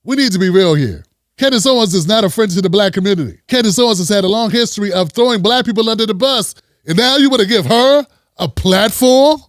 We need to be real here. Candace Owens is not a friend to the black community. Candace Owens has had a long history of throwing black people under the bus, and now you want to give her a platform?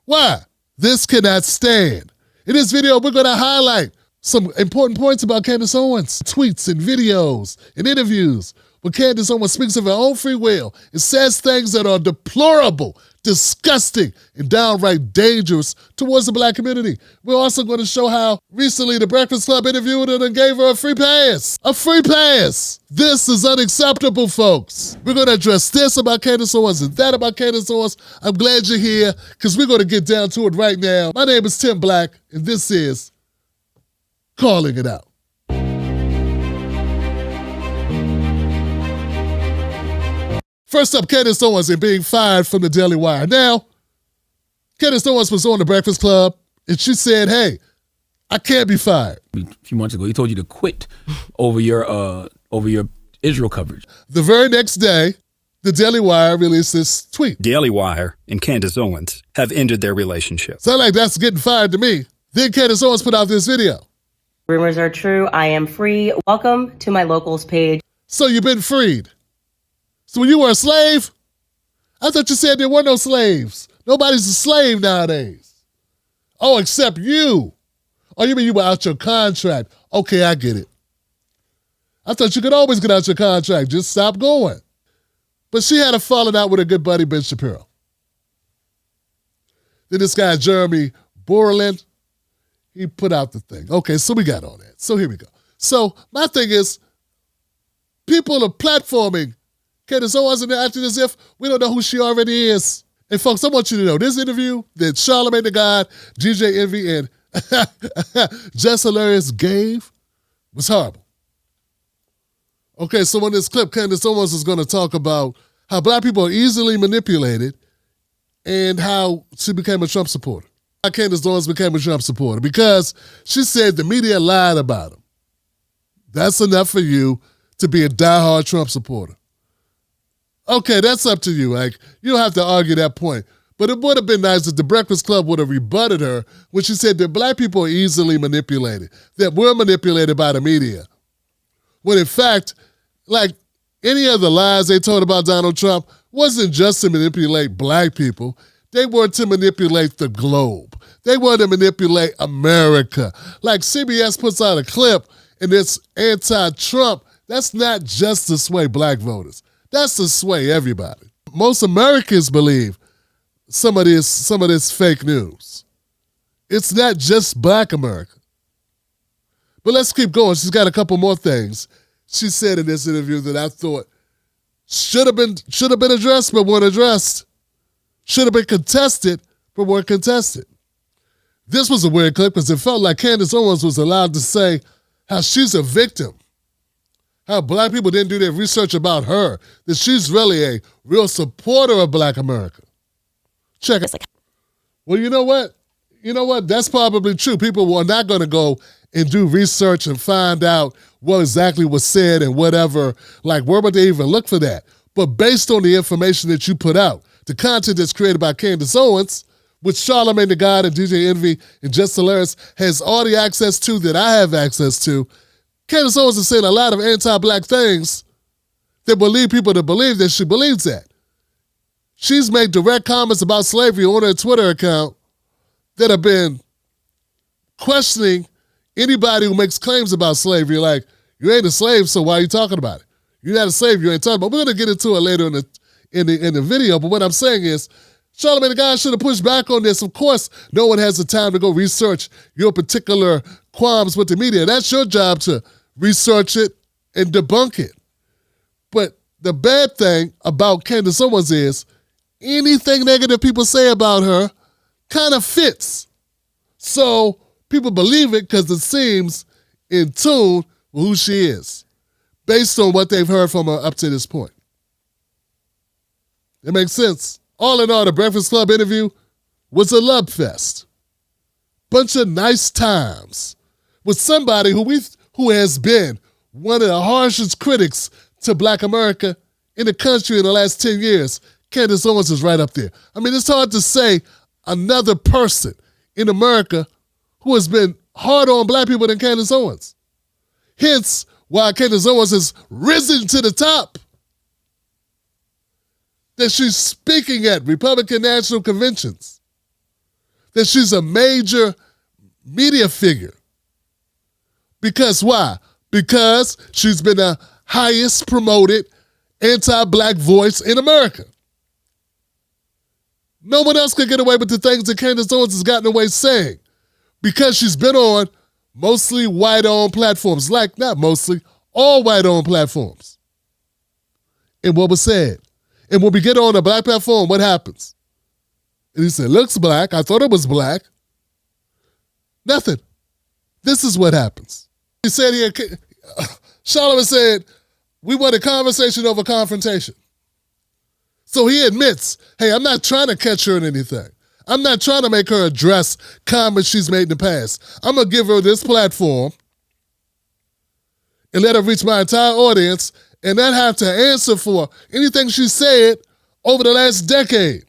Why? This cannot stand. In this video, we're going to highlight some important points about Candace Owens, tweets and videos and interviews where Candace Owens speaks of her own free will and says things that are deplorable, disgusting, and downright dangerous towards the black community. We're also going to show how recently the Breakfast Club interviewed her and gave her a free pass. A free pass! This is unacceptable, folks. We're going to address this about Candace Owens and that about Candace Owens. I'm glad you're here because we're going to get down to it right now. My name is Tim Black, and this is Calling It Out. First up, Candace Owens and being fired from the Daily Wire. Now, Candace Owens was on the Breakfast Club, and she said, hey, I can't be fired. A few months ago, he told you to quit over your Israel coverage. The very next day, the Daily Wire released this tweet. Daily Wire and Candace Owens have ended their relationship. Sound like that's getting fired to me. Then Candace Owens put out this video. Rumors are true. I am free. Welcome to my locals page. So you've been freed. So when you were a slave, I thought you said there were no slaves. Nobody's a slave nowadays. Oh, except you. Oh, you mean you were out your contract? Okay, I get it. I thought you could always get out your contract. Just stop going. But she had a falling out with her good buddy, Ben Shapiro. Then this guy, Jeremy Borland, he put out the thing. Okay, so we got all that. So here we go. So my thing is, people are platforming Candace Owens and they're acting as if we don't know who she already is. And folks, I want you to know this interview that Charlamagne the God, DJ Envy, and Just Hilarious gave was horrible. Okay, so in this clip, Candace Owens is going to talk about how black people are easily manipulated and how she became a Trump supporter. How Candace Owens became a Trump supporter because she said the media lied about him. That's enough for you to be a diehard Trump supporter. Okay, that's up to you. Like, you don't have to argue that point. But it would have been nice if the Breakfast Club would have rebutted her when she said that black people are easily manipulated, that we're manipulated by the media. When in fact, like any of the lies they told about Donald Trump wasn't just to manipulate black people. They were to manipulate the globe. They were to manipulate America. Like CBS puts out a clip and it's anti-Trump. That's not just to sway black voters. That's to sway everybody. Most Americans believe some of this fake news. It's not just black America. But let's keep going. She's got a couple more things she said in this interview that I thought should have been addressed but weren't addressed. Should have been contested but weren't contested. This was a weird clip because it felt like Candace Owens was allowed to say how she's a victim. How black people didn't do their research about her, that she's really a real supporter of black America. Check it. Well, you know what? That's probably true. People were not going to go and do research and find out what exactly was said and whatever. Like, where would they even look for that? But based on the information that you put out, the content that's created by Candace Owens, which Charlamagne the God and DJ Envy and Just Hilarious has all the access to that I have access to, Candace Owens is saying a lot of anti-black things that will lead people to believe that she believes that. She's made direct comments about slavery on her Twitter account that have been questioning anybody who makes claims about slavery. Like, you ain't a slave, so why are you talking about it? You're not a slave, you ain't talking about it. We're going to get into it later in the video, but what I'm saying is, Charlamagne the God should have pushed back on this. Of course, no one has the time to go research your particular qualms with the media. That's your job to research it and debunk it. But the bad thing about Candace Owens is anything negative people say about her kind of fits. So people believe it because it seems in tune with who she is, based on what they've heard from her up to this point. It makes sense. All in all, the Breakfast Club interview was a love fest. Bunch of nice times with somebody who has been one of the harshest critics to black America in the country in the last 10 years. Candace Owens is right up there. I mean, it's hard to say another person in America who has been harder on black people than Candace Owens. Hence, why Candace Owens has risen to the top. That she's speaking at Republican national conventions. That she's a major media figure. Because why? Because she's been the highest promoted anti-black voice in America. No one else could get away with the things that Candace Owens has gotten away saying because she's been on mostly white-owned platforms. Like, not mostly, all white-owned platforms. And what was said. And when we get on a black platform, what happens? And he said, looks black. I thought it was black. Nothing. This is what happens. He said Charlamagne said, we want a conversation over confrontation. So he admits, hey, I'm not trying to catch her in anything. I'm not trying to make her address comments she's made in the past. I'm going to give her this platform and let her reach my entire audience and not have to answer for anything she said over the last decade.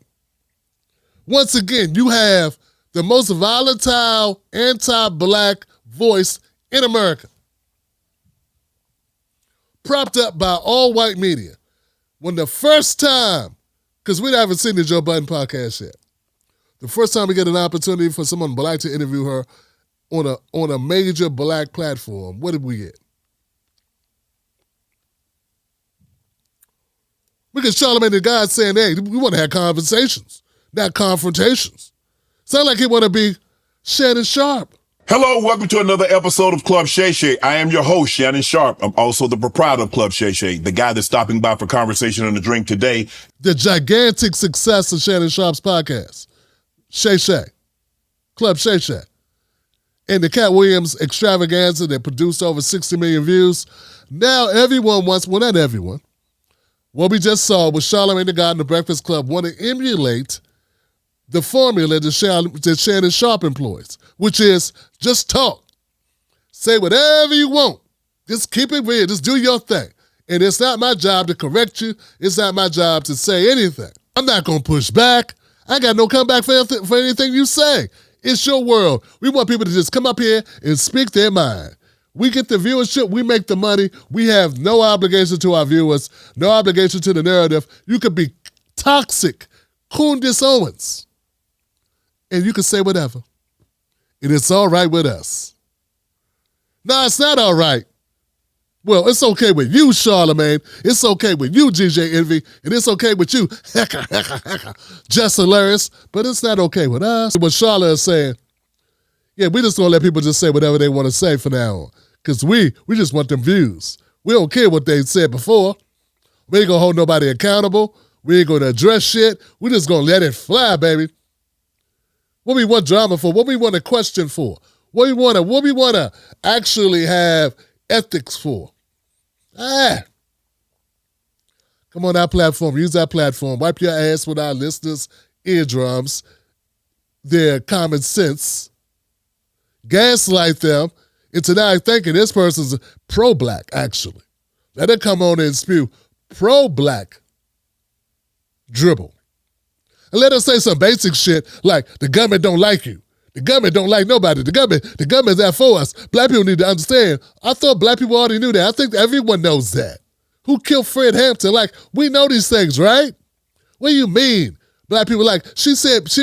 Once again, you have the most volatile anti-black voice in America, propped up by all white media. When the first time, because we haven't seen the Joe Budden podcast yet, the first time we get an opportunity for someone black to interview her on a major black platform, what did we get? We get Charlamagne the God saying, hey, we want to have conversations, not confrontations. Sound like he want to be Shannon Sharp. Hello, welcome to another episode of Club Shay Shay. I am your host, Shannon Sharp. I'm also the proprietor of Club Shay Shay, the guy that's stopping by for conversation and a drink today. The gigantic success of Shannon Sharp's podcast, Shay Shay, Club Shay Shay, and the Cat Williams extravaganza that produced over 60 million views. Now everyone wants, well, not everyone. What we just saw was Charlamagne the God and the Breakfast Club want to emulate the formula that Shannon Sharp employs, which is just talk. Say whatever you want. Just keep it real. Just do your thing. And it's not my job to correct you. It's not my job to say anything. I'm not going to push back. I got no comeback for anything you say. It's your world. We want people to just come up here and speak their mind. We get the viewership. We make the money. We have no obligation to our viewers, no obligation to the narrative. You could be toxic, Candace Owens, and you can say whatever. And it's all right with us. No, it's not all right. Well, it's okay with you, Charlamagne. It's okay with you, GJ Envy. And it's okay with you, Jess Hilarious. But it's not okay with us. What Charlotte is saying, yeah, we just going to let people just say whatever they want to say from now on. Because we just want them views. We don't care what they said before. We ain't going to hold nobody accountable. We ain't going to address shit. We just going to let it fly, baby. What we want drama for? What we want a question for? What we want to actually have ethics for? Come on our platform. Use our platform. Wipe your ass with our listeners' eardrums, their common sense. Gaslight them into now thinking this person's pro-black, actually. Let it come on and spew pro-black dribble. And let us say some basic shit like the government don't like you. The government don't like nobody. The government's there for us. Black people need to understand. I thought black people already knew that. I think everyone knows that. Who killed Fred Hampton? Like, we know these things, right? What do you mean? Black people, like, she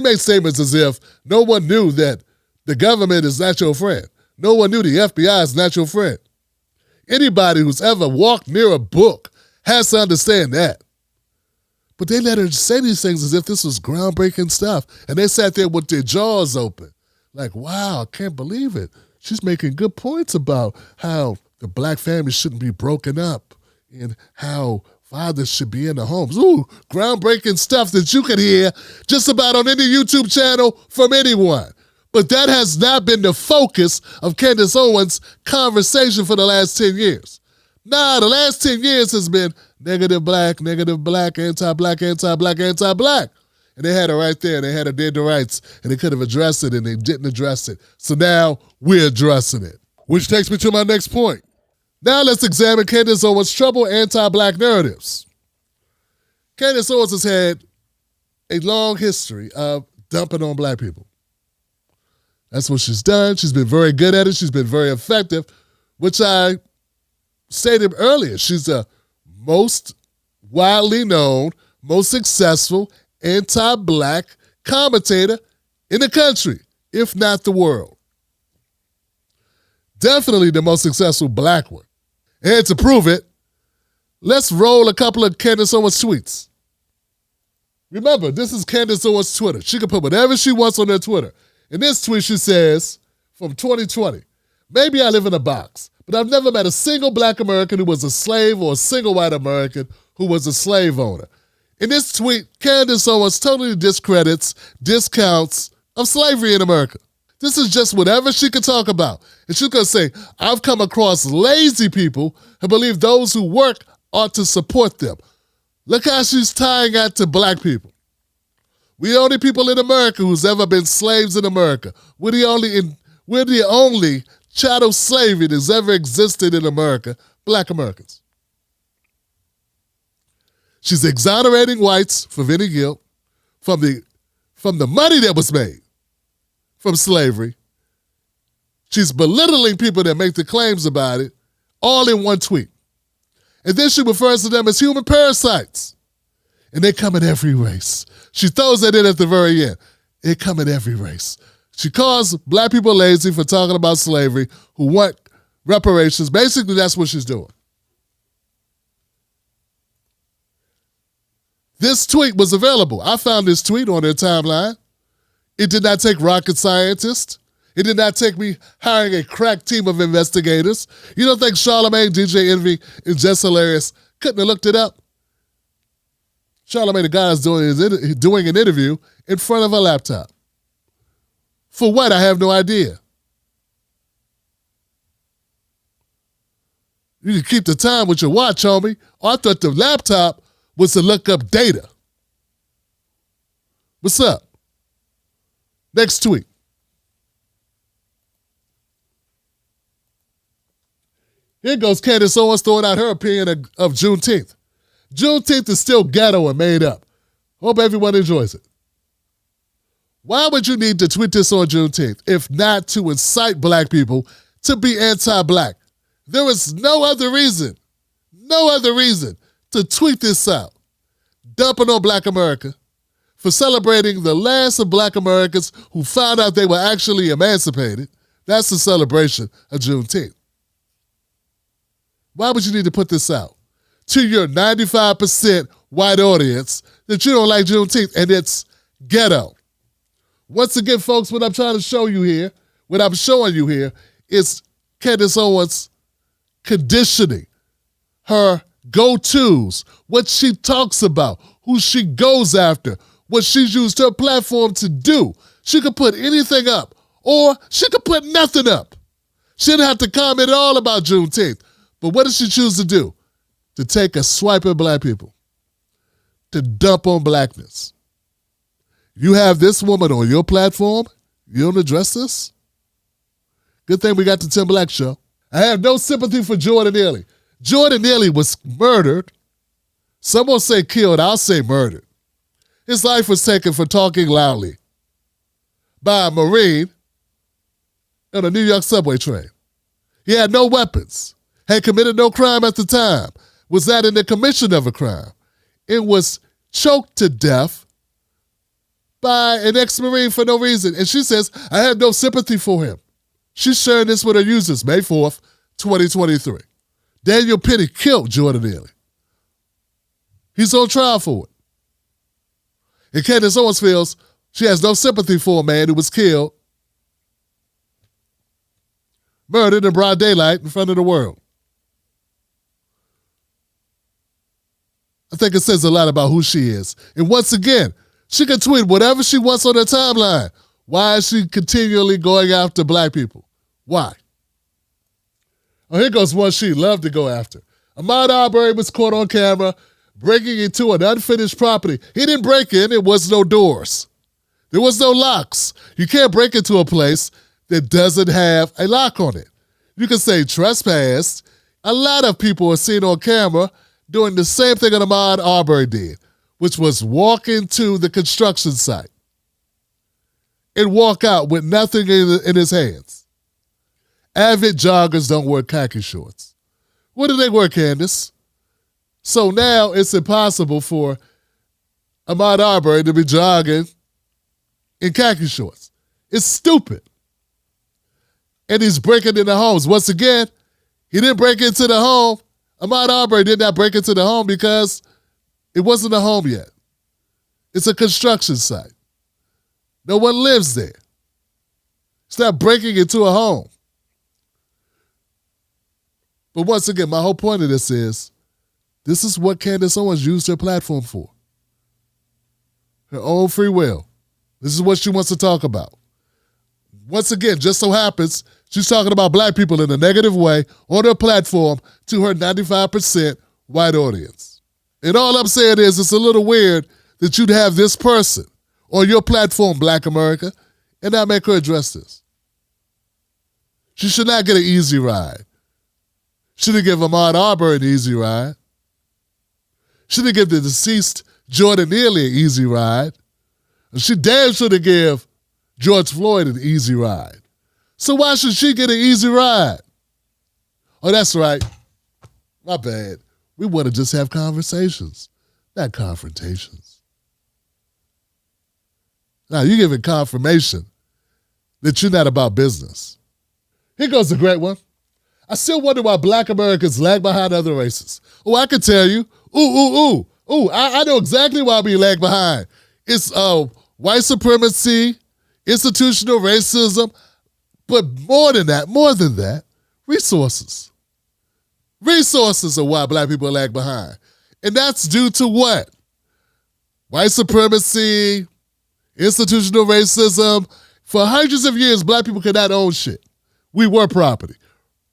made statements as if no one knew that the government is not your friend. No one knew the FBI is not your friend. Anybody who's ever walked near a book has to understand that. But they let her say these things as if this was groundbreaking stuff. And they sat there with their jaws open. Like, wow, I can't believe it. She's making good points about how the black family shouldn't be broken up and how fathers should be in the homes. Ooh, groundbreaking stuff that you could hear just about on any YouTube channel from anyone. But that has not been the focus of Candace Owens' conversation for the last 10 years. Nah, the last 10 years has been negative black, anti-black, anti-black, anti-black. And they had her right there. They had her dead to rights. And they could have addressed it, and they didn't address it. So now we're addressing it. Which takes me to my next point. Now let's examine Candace Owens' troubled anti-black narratives. Candace Owens has had a long history of dumping on black people. That's what she's done. She's been very good at it. She's been very effective, which I stated earlier. She's the most widely known, most successful anti-black commentator in the country, if not the world. Definitely the most successful black one. And to prove it, let's roll a couple of Candace Owens tweets. Remember, this is Candace Owens' Twitter. She can put whatever she wants on her Twitter. In this tweet, she says, from 2020, maybe I live in a box, but I've never met a single black American who was a slave or a single white American who was a slave owner. In this tweet, Candace Owens totally discredits discounts of slavery in America. This is just whatever she can talk about. And she's going to say, I've come across lazy people who believe those who work ought to support them. Look how she's tying that to black people. We're the only people in America who's ever been slaves in America. We're the only chattel slavery that's ever existed in America, black Americans. She's exonerating whites from any guilt, from the money that was made from slavery. She's belittling people that make the claims about it, all in one tweet. And then she refers to them as human parasites. And they come in every race. She throws that in at the very end. They come in every race. She calls black people lazy for talking about slavery, who want reparations. Basically, that's what she's doing. This tweet was available. I found this tweet on their timeline. It did not take rocket scientists. It did not take me hiring a crack team of investigators. You don't think Charlamagne, DJ Envy, and Jess Hilarious couldn't have looked it up? Charlamagne, the guy is doing an interview in front of a laptop. For what? I have no idea. You can keep the time with your watch, homie. Oh, I thought the laptop was to look up data. What's up? Next tweet. Here goes Candace Owens throwing out her opinion of Juneteenth. Juneteenth is still ghetto and made up. Hope everyone enjoys it. Why would you need to tweet this on Juneteenth if not to incite black people to be anti-black? There is no other reason to tweet this out. Dumping on black America for celebrating the last of black Americans who found out they were actually emancipated. That's the celebration of Juneteenth. Why would you need to put this out to your 95% white audience that you don't like Juneteenth and it's ghetto? Once again, folks, what I'm trying to show you here, what I'm showing you here is Candace Owens conditioning, her go-tos, what she talks about, who she goes after, what she's used her platform to do. She could put anything up, or she could put nothing up. She didn't have to comment at all about Juneteenth. But what does she choose to do? To take a swipe at black people, to dump on blackness. You have this woman on your platform, you don't address this? Good thing we got the Tim Black Show. I have no sympathy for Jordan Neely. Jordan Neely was murdered. Some will say killed, I'll say murdered. His life was taken for talking loudly by a Marine on a New York subway train. He had no weapons, had committed no crime at the time, was not in the commission of a crime. It was choked to death by an ex-Marine for no reason. And she says, I have no sympathy for him. She's sharing this with her users, May 4th, 2023. Daniel Penny killed Jordan Neely. He's on trial for it. And Candace Owens feels she has no sympathy for a man who was killed, murdered in broad daylight in front of the world. I think it says a lot about who she is. And once again, she can tweet whatever she wants on her timeline. Why is she continually going after black people? Why? Oh, here goes one she loved to go after. Ahmaud Arbery was caught on camera breaking into an unfinished property. He didn't break in. There was no doors. There was no locks. You can't break into a place that doesn't have a lock on it. You can say trespassed. A lot of people are seen on camera doing the same thing that Ahmaud Arbery did, which was walk into the construction site. and walk out with nothing in his hands. Avid joggers don't wear khaki shorts. What do they wear, Candace? So now it's impossible for Ahmaud Arbery to be jogging in khaki shorts. It's stupid. And he's breaking into homes. Once again, he didn't break into the home. Ahmaud Arbery did not break into the home because it wasn't a home yet. It's a construction site. No one lives there. It's not breaking into a home. But once again, my whole point of this is what Candace Owens used her platform for. Her own free will. This is what she wants to talk about. Once again, just so happens, she's talking about black people in a negative way on her platform to her 95% white audience. And all I'm saying is it's a little weird that you'd have this person on your platform, Black America, and not make her address this. She should not get an easy ride. She didn't give Ahmaud Arbery an easy ride. She didn't give the deceased Jordan Neely an easy ride. And she damn sure to give George Floyd an easy ride. So why should she get an easy ride? Oh, that's right. My bad. We want to just have conversations, not confrontations. Now, you're giving confirmation that you're not about business. Here goes a great one. I still wonder why black Americans lag behind other races. Oh, I can tell you. I know exactly why we lag behind. It's white supremacy, institutional racism, but more than that, resources. Resources are why black people lag behind. And that's due to what? White supremacy, institutional racism. For hundreds of years, black people could not own shit. We were property.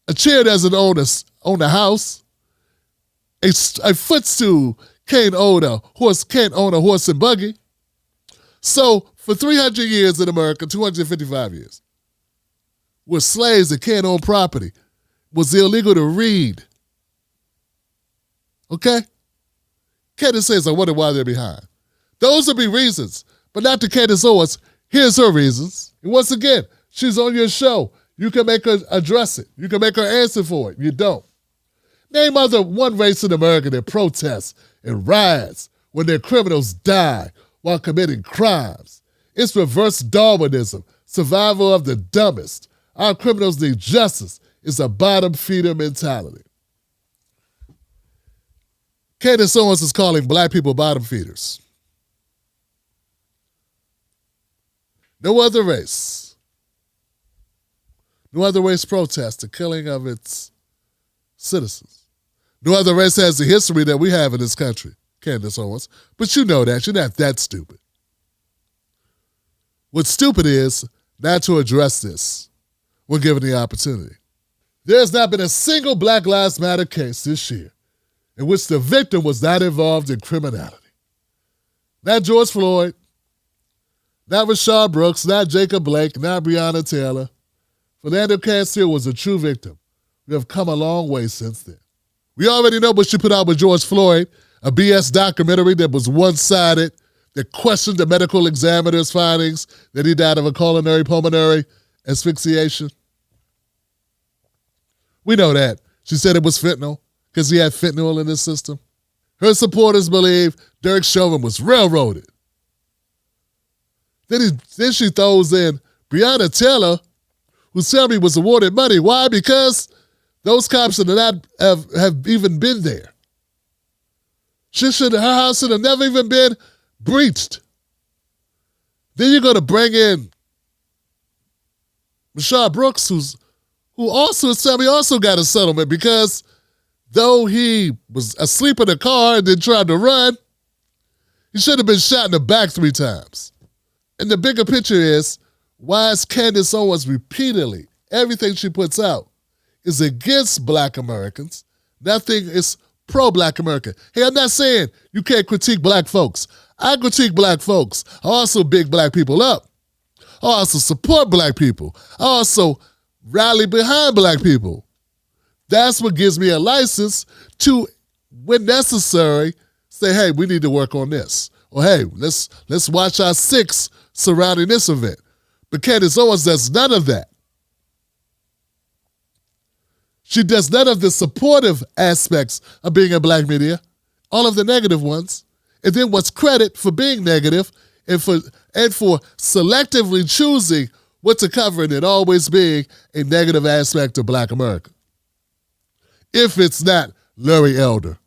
A chair doesn't own a house. A footstool can't own a horse and buggy. So for 300 years in America, 255 years, we're slaves that can't own property. It was illegal to read. Okay? Candace says, I wonder why they're behind. Those would be reasons, but not to Candace Owens. Here's her reasons. And once again, she's on your show. You can make her address it. You can make her answer for it. You don't. Name one race in America that protests and riots when their criminals die while committing crimes. It's reverse Darwinism, survival of the dumbest. Our criminals need justice. It's a bottom feeder mentality. Candace Owens is calling black people bottom feeders. No other race protests the killing of its citizens. No other race has the history that we have in this country, Candace Owens. But you know that. You're not that stupid. What's stupid is not to address this when given the opportunity. There's not been a single Black Lives Matter case this year in which the victim was not involved in criminality. Not George Floyd, not Rashard Brooks, not Jacob Blake, not Breonna Taylor. Philando Castile was a true victim. We have come a long way since then. We already know what she put out with George Floyd, a BS documentary that was one-sided, that questioned the medical examiner's findings that he died of a coronary pulmonary asphyxiation. We know that. She said it was fentanyl because he had fentanyl in his system. Her supporters believe Derek Chauvin was railroaded. Then she throws in Breonna Taylor, who tell me was awarded money. Why? Because those cops should not have even been there. Her house should have never even been breached. Then you're going to bring in Rashard Brooks, who also got a settlement because though he was asleep in the car and then tried to run, he should have been shot in the back 3 times. And the bigger picture is, why is Candace Owens repeatedly, everything she puts out is against black Americans. Nothing is pro-black America. Hey, I'm not saying you can't critique black folks. I critique black folks. I also big black people up. I also support black people. I also rally behind black people. That's what gives me a license to, when necessary, say, hey, we need to work on this. Or hey, let's watch our 6 surrounding this event. But Candace Owens does none of that. She does none of the supportive aspects of being in black media, all of the negative ones. And then what's credit for being negative and for selectively choosing what to cover and it always being a negative aspect of black America. If it's not Larry Elder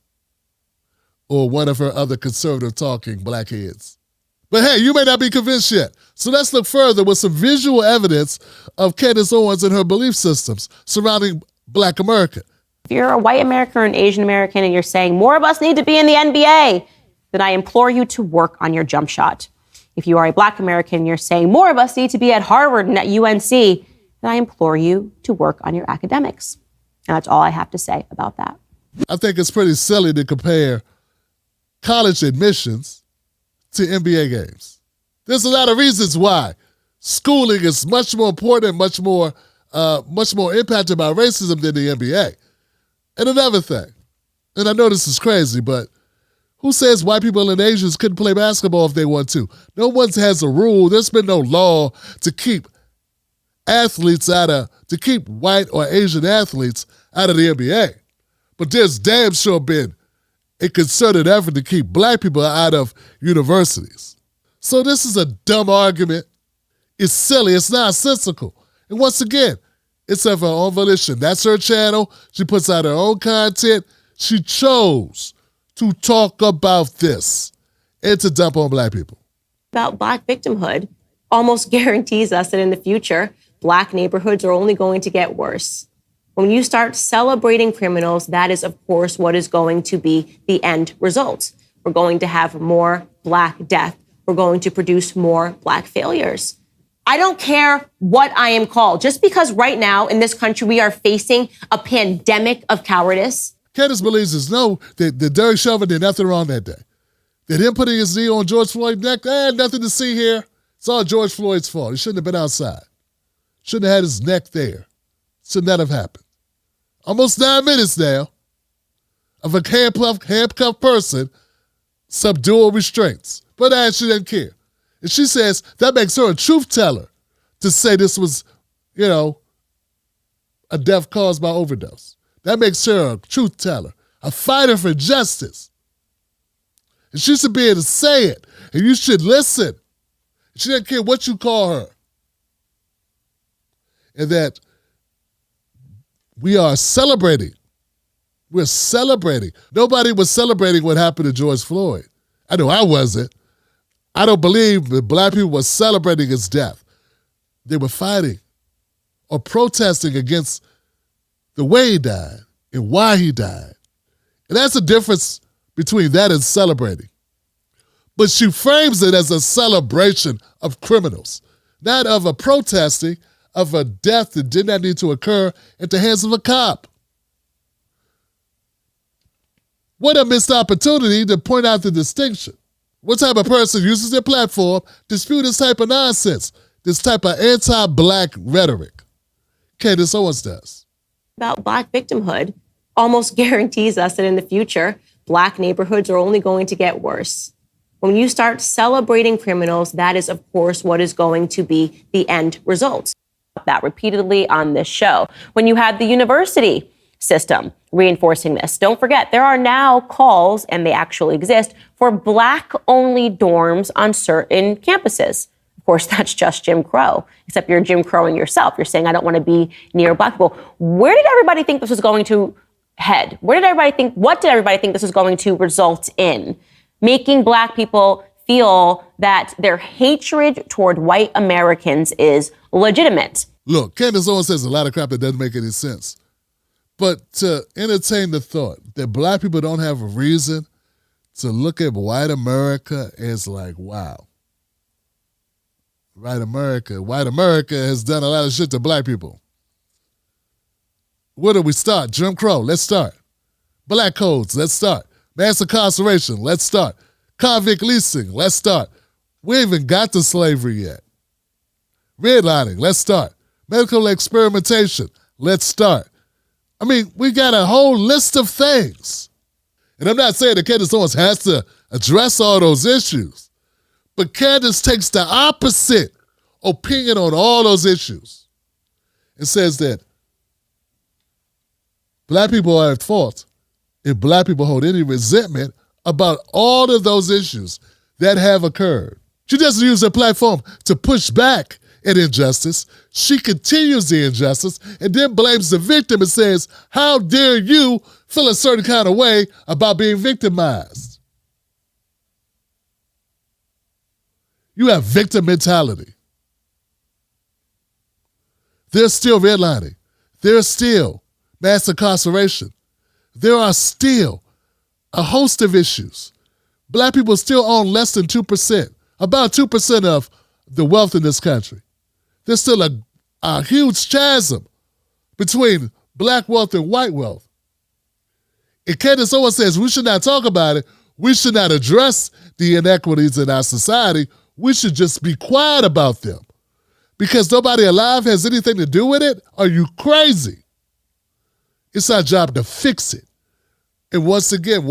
or one of her other conservative talking blackheads. But hey, you may not be convinced yet. So let's look further with some visual evidence of Candace Owens and her belief systems surrounding black America. If you're a white American or an Asian American and you're saying more of us need to be in the NBA, then I implore you to work on your jump shot. If you are a black American and you're saying more of us need to be at Harvard and at UNC, then I implore you to work on your academics. And that's all I have to say about that. I think it's pretty silly to compare college admissions to NBA games. There's a lot of reasons why. Schooling is much more important, much more impacted by racism than the NBA. And another thing, and I know this is crazy, but who says white people and Asians couldn't play basketball if they want to? No one has a rule. There's been no law to keep white or Asian athletes out of the NBA. But there's damn sure been a concerted effort to keep black people out of universities. So this is a dumb argument. It's silly. It's nonsensical. And once again, it's of her own volition. That's her channel. She puts out her own content. She chose to talk about this and to dump on black people. About black victimhood almost guarantees us that in the future, black neighborhoods are only going to get worse. When you start celebrating criminals, that is, of course, what is going to be the end result. We're going to have more black death. We're going to produce more black failures. I don't care what I am called. Just because right now in this country we are facing a pandemic of cowardice. Candace believes that Derek Chauvin did nothing wrong that day. That him putting his knee on George Floyd's neck, nothing to see here. It's all George Floyd's fault. He shouldn't have been outside. Shouldn't have had his neck there. Should not have happened. Almost 9 minutes now of a handcuffed person subduing restraints. But she doesn't care. And she says that makes her a truth teller to say this was, a death caused by overdose. That makes her a truth teller, a fighter for justice. And she should be able to say it, and you should listen. She doesn't care what you call her. And that we are celebrating. We're celebrating. Nobody was celebrating what happened to George Floyd. I know I wasn't. I don't believe that black people were celebrating his death. They were fighting or protesting against the way he died and why he died. And that's the difference between that and celebrating. But she frames it as a celebration of criminals, not of a protesting of a death that did not need to occur at the hands of a cop. What a missed opportunity to point out the distinction. What type of person uses their platform to spew this type of nonsense, this type of anti-black rhetoric? Candace Owens does. About black victimhood almost guarantees us that in the future, black neighborhoods are only going to get worse. When you start celebrating criminals, that is, of course, what is going to be the end result. That repeatedly on this show. When you have the university system reinforcing this, don't forget, there are now calls, and they actually exist, for black-only dorms on certain campuses. Of course, that's just Jim Crow, except you're Jim Crowing yourself. You're saying, I don't want to be near black people. Where did everybody think this was going to head? What did everybody think this was going to result in? Making black people feel that their hatred toward white Americans is legitimate. Look, Candace Owens says a lot of crap that doesn't make any sense. But to entertain the thought that black people don't have a reason to look at white America as like, wow. White America has done a lot of shit to black people. Where do we start? Jim Crow, let's start. Black codes, let's start. Mass incarceration, let's start. Convict leasing, let's start. We ain't even got to slavery yet. Redlining, let's start. Medical experimentation, let's start. I mean, we got a whole list of things. And I'm not saying that Candace Owens has to address all those issues, but Candace takes the opposite opinion on all those issues and says that black people are at fault if black people hold any resentment about all of those issues that have occurred. She doesn't use her platform to push back at injustice. She continues the injustice and then blames the victim and says, how dare you feel a certain kind of way about being victimized? You have victim mentality. There's still redlining. There's still mass incarceration. There are still a host of issues. Black people still own less than 2%, about 2% of the wealth in this country. There's still a huge chasm between black wealth and white wealth. And Candace Owens says we should not talk about it. We should not address the inequities in our society. We should just be quiet about them because nobody alive has anything to do with it. Are you crazy? It's our job to fix it. And once again,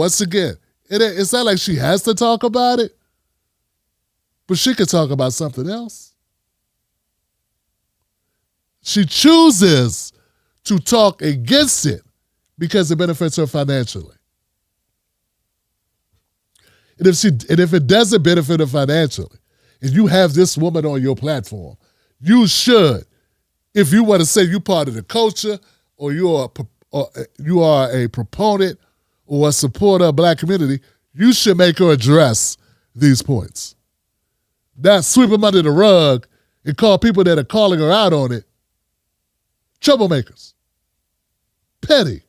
it's not like she has to talk about it, but she could talk about something else. She chooses to talk against it because it benefits her financially. And if it doesn't benefit her financially, and you have this woman on your platform, you should, if you want to say you're part of the culture or you are a proponent or a supporter of black community, you should make her address these points. Not sweep them under the rug and call people that are calling her out on it troublemakers. Petty.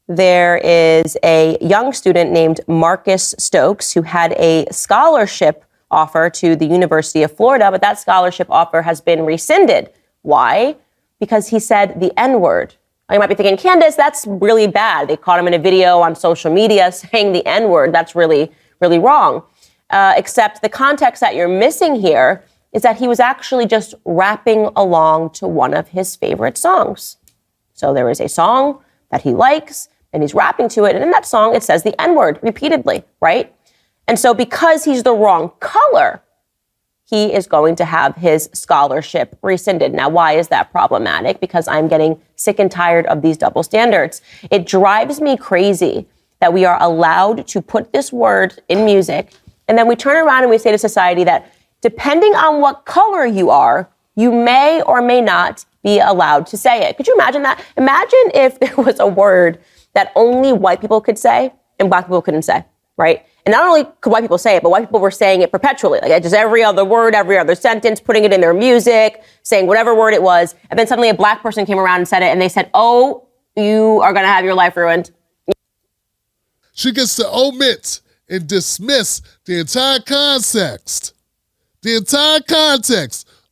There is a young student named Marcus Stokes who had a scholarship offer to the University of Florida, but that scholarship offer has been rescinded. Why? Because he said the N-word. You might be thinking, Candace, that's really bad. They caught him in a video on social media saying the N-word. That's really, really wrong. Except the context that you're missing here is that he was actually just rapping along to one of his favorite songs. So there is a song that he likes, and he's rapping to it, and in that song, it says the N-word repeatedly, right? And so because he's the wrong color, he is going to have his scholarship rescinded. Now, why is that problematic? Because I'm getting sick and tired of these double standards. It drives me crazy that we are allowed to put this word in music, and then we turn around and we say to society that depending on what color you are, you may or may not be allowed to say it. Could you imagine that? Imagine if there was a word that only white people could say and black people couldn't say, right? And not only could white people say it, but white people were saying it perpetually, like just every other word, every other sentence, putting it in their music, saying whatever word it was. And then suddenly a black person came around and said it, and they said, oh, you are going to have your life ruined. She gets to omit and dismiss the entire context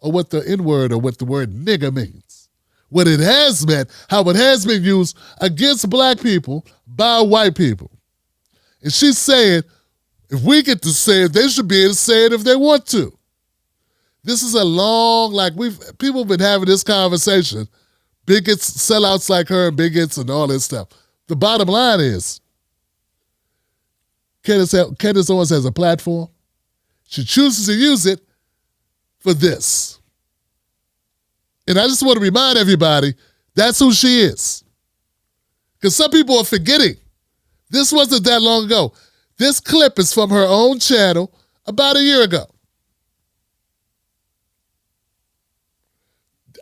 of what the N-word or what the word nigger means. What it has meant, how it has been used against black people by white people. And she's saying, if we get to say it, they should be able to say it if they want to. This is a long, people have been having this conversation. Bigots, sellouts like her, and bigots and all this stuff. The bottom line is, Candace Owens has a platform. She chooses to use it for this. And I just want to remind everybody, that's who she is. Because some people are forgetting. This wasn't that long ago. This clip is from her own channel about a year ago.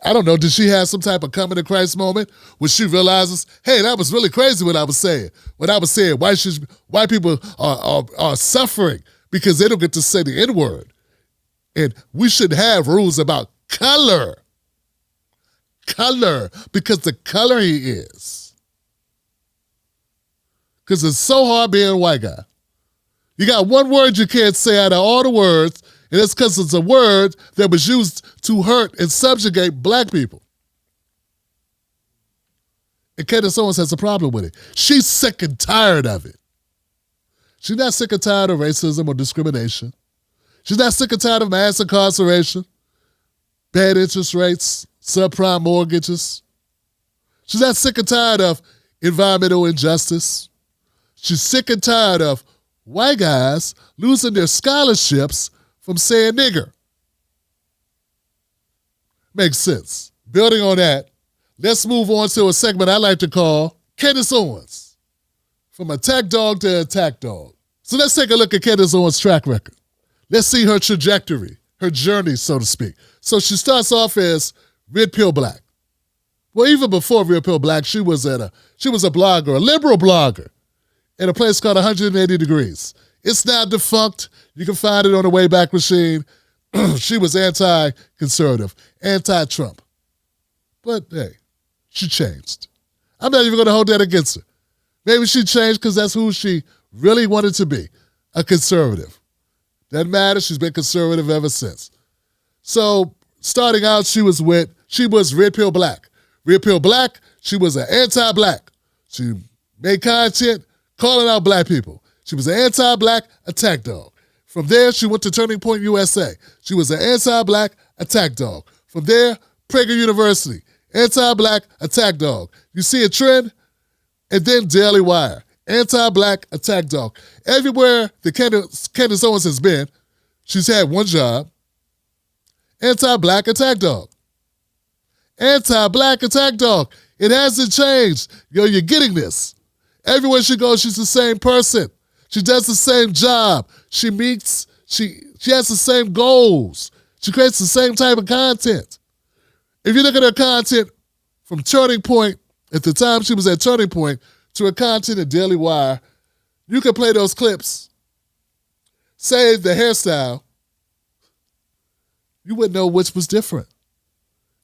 I don't know, did she have some type of coming to Christ moment when she realizes, hey, that was really crazy what I was saying. When I was saying white people are suffering because they don't get to say the N-word. And we should have rules about color. Color, because the color he is. Because it's so hard being a white guy. You got one word you can't say out of all the words, and it's because it's a word that was used to hurt and subjugate black people. And Candace Owens has a problem with it. She's sick and tired of it. She's not sick and tired of racism or discrimination. She's not sick and tired of mass incarceration, bad interest rates, subprime mortgages. She's not sick and tired of environmental injustice. She's sick and tired of white guys losing their scholarships from saying nigger. Makes sense. Building on that, let's move on to a segment I like to call Candace Owens. From attack dog to attack dog. So let's take a look at Candace Owens' track record. Let's see her trajectory, her journey, so to speak. So she starts off as Red Pill Black. Well, even before Red Pill Black, she was a blogger, a liberal blogger, at a place called 180 Degrees. It's now defunct. You can find it on the Wayback Machine. She was anti-conservative, anti-Trump. But hey, she changed. I'm not even going to hold that against her. Maybe she changed because that's who she really wanted to be, a conservative. Doesn't matter. She's been conservative ever since. So starting out, she was Red Pill Black. Red Pill Black, she was an anti-black. She made content calling out black people. She was an anti-black attack dog. From there, she went to Turning Point USA. She was an anti-black attack dog. From there, Prager University, anti-black attack dog. You see a trend? And then Daily Wire, anti-black attack dog. Everywhere that Candace Owens has been, she's had one job, anti-black attack dog. Anti-black attack dog. It hasn't changed. Yo, you're getting this. Everywhere she goes, she's the same person. She does the same job. She has the same goals. She creates the same type of content. If you look at her content from Turning Point, at the time she was at Turning Point, to her content at Daily Wire, you can play those clips, say the hairstyle, you wouldn't know which was different.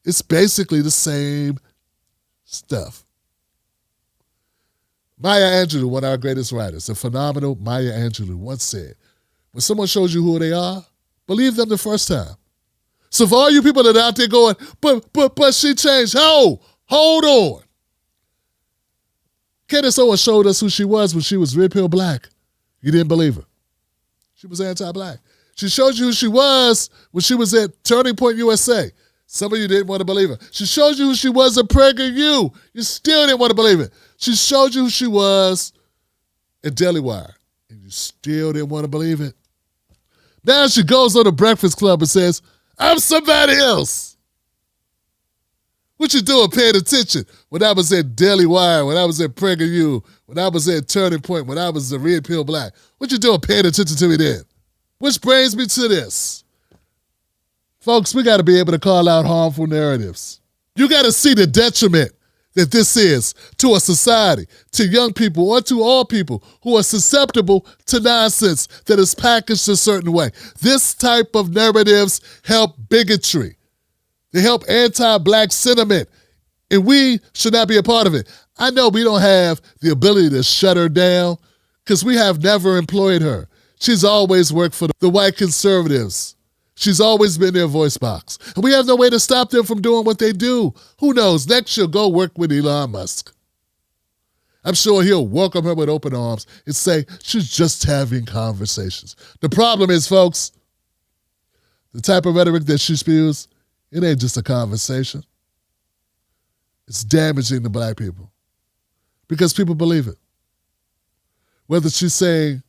It's basically the same stuff. Maya Angelou, one of our greatest writers, the phenomenal Maya Angelou, once said, when someone shows you who they are, believe them the first time. So for all you people that are out there going, but she changed. Hold on. Candace Owens showed us who she was when she was Red Pill Black. You didn't believe her. She was anti-black. She showed you who she was when she was at Turning Point USA. Some of you didn't want to believe her. She showed you who she was at Prager U. You still didn't want to believe it. She showed you who she was at Daily Wire, and you still didn't want to believe it. Now she goes on the Breakfast Club and says, I'm somebody else. What you doing paying attention when I was at Daily Wire, when I was at Prager U, when I was at Turning Point, when I was the Red Pill Black? What you doing paying attention to me then? Which brings me to this. Folks, we got to be able to call out harmful narratives. You got to see the detriment that this is to a society, to young people, or to all people who are susceptible to nonsense that is packaged a certain way. This type of narratives help bigotry. They help anti-black sentiment, and we should not be a part of it. I know we don't have the ability to shut her down because we have never employed her. She's always worked for the white conservatives. She's always been their voice box. And we have no way to stop them from doing what they do. Who knows? Next, she'll go work with Elon Musk. I'm sure he'll welcome her with open arms and say, she's just having conversations. The problem is, folks, the type of rhetoric that she spews, it ain't just a conversation. It's damaging to black people because people believe it. Whether she's saying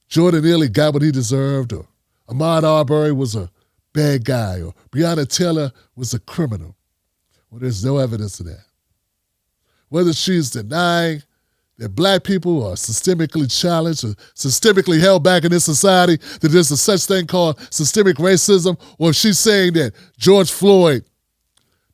Jordan Neely got what he deserved, or Ahmaud Arbery was a bad guy, or Breonna Taylor was a criminal. Well, there's no evidence of that. Whether she's denying that black people are systemically challenged or systemically held back in this society, that there's a such thing called systemic racism, or if she's saying that George Floyd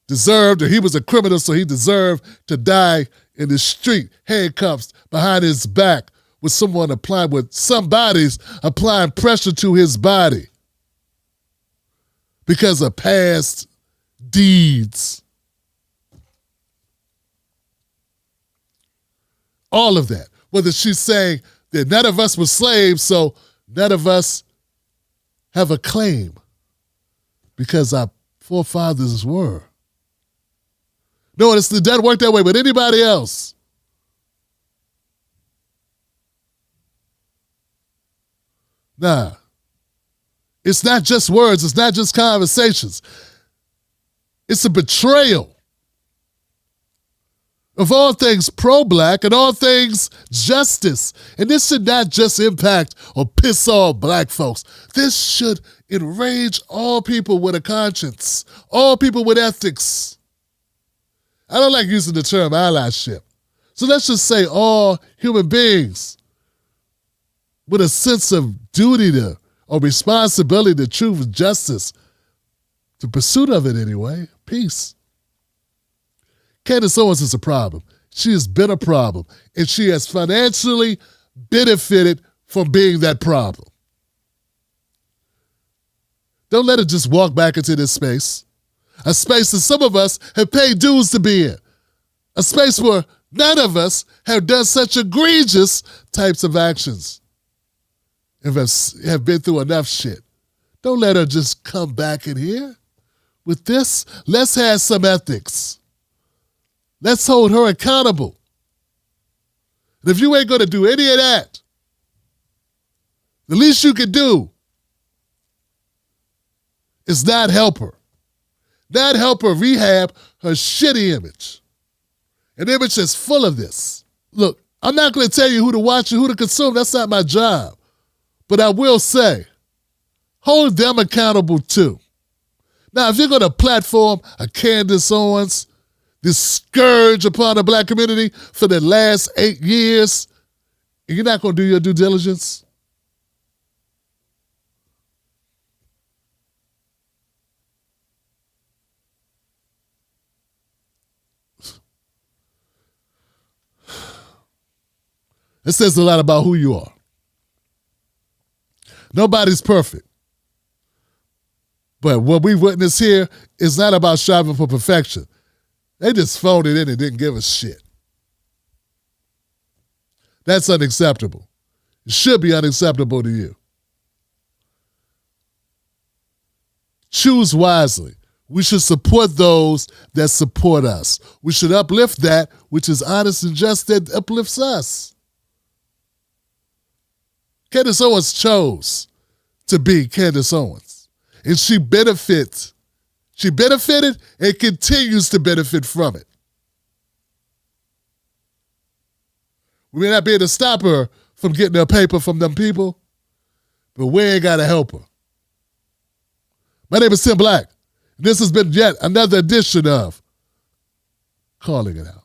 deserved, or he was a criminal, so he deserved to die in the street, handcuffs behind his back, with somebody's applying pressure to his body because of past deeds. All of that. Whether she's saying that none of us were slaves, so none of us have a claim because our forefathers were. No, it doesn't work that way with anybody else. Nah, it's not just words. It's not just conversations. It's a betrayal of all things pro-black and all things justice. And this should not just impact or piss off black folks. This should enrage all people with a conscience, all people with ethics. I don't like using the term allyship. So let's just say all human beings with a sense of duty to, or responsibility to truth and justice, the pursuit of it anyway, peace. Candace Owens is a problem. She has been a problem, and she has financially benefited from being that problem. Don't let her just walk back into this space, a space that some of us have paid dues to be in, a space where none of us have done such egregious types of actions and have been through enough shit. Don't let her just come back in here with this. Let's have some ethics. Let's hold her accountable. And if you ain't going to do any of that, the least you can do is not help her. Not help her rehab her shitty image. An image that's full of this. Look, I'm not going to tell you who to watch and who to consume. That's not my job. But I will say, hold them accountable too. Now, if you're going to platform a Candace Owens, this scourge upon the black community for the last 8 years, and you're not going to do your due diligence? It says a lot about who you are. Nobody's perfect. But what we witness here is not about striving for perfection. They just phoned it in and didn't give a shit. That's unacceptable. It should be unacceptable to you. Choose wisely. We should support those that support us. We should uplift that which is honest and just that uplifts us. Candace Owens chose to be Candace Owens. And she benefited and continues to benefit from it. We may not be able to stop her from getting her paper from them people, but we ain't got to help her. My name is Tim Black. This has been yet another edition of Calling It Out.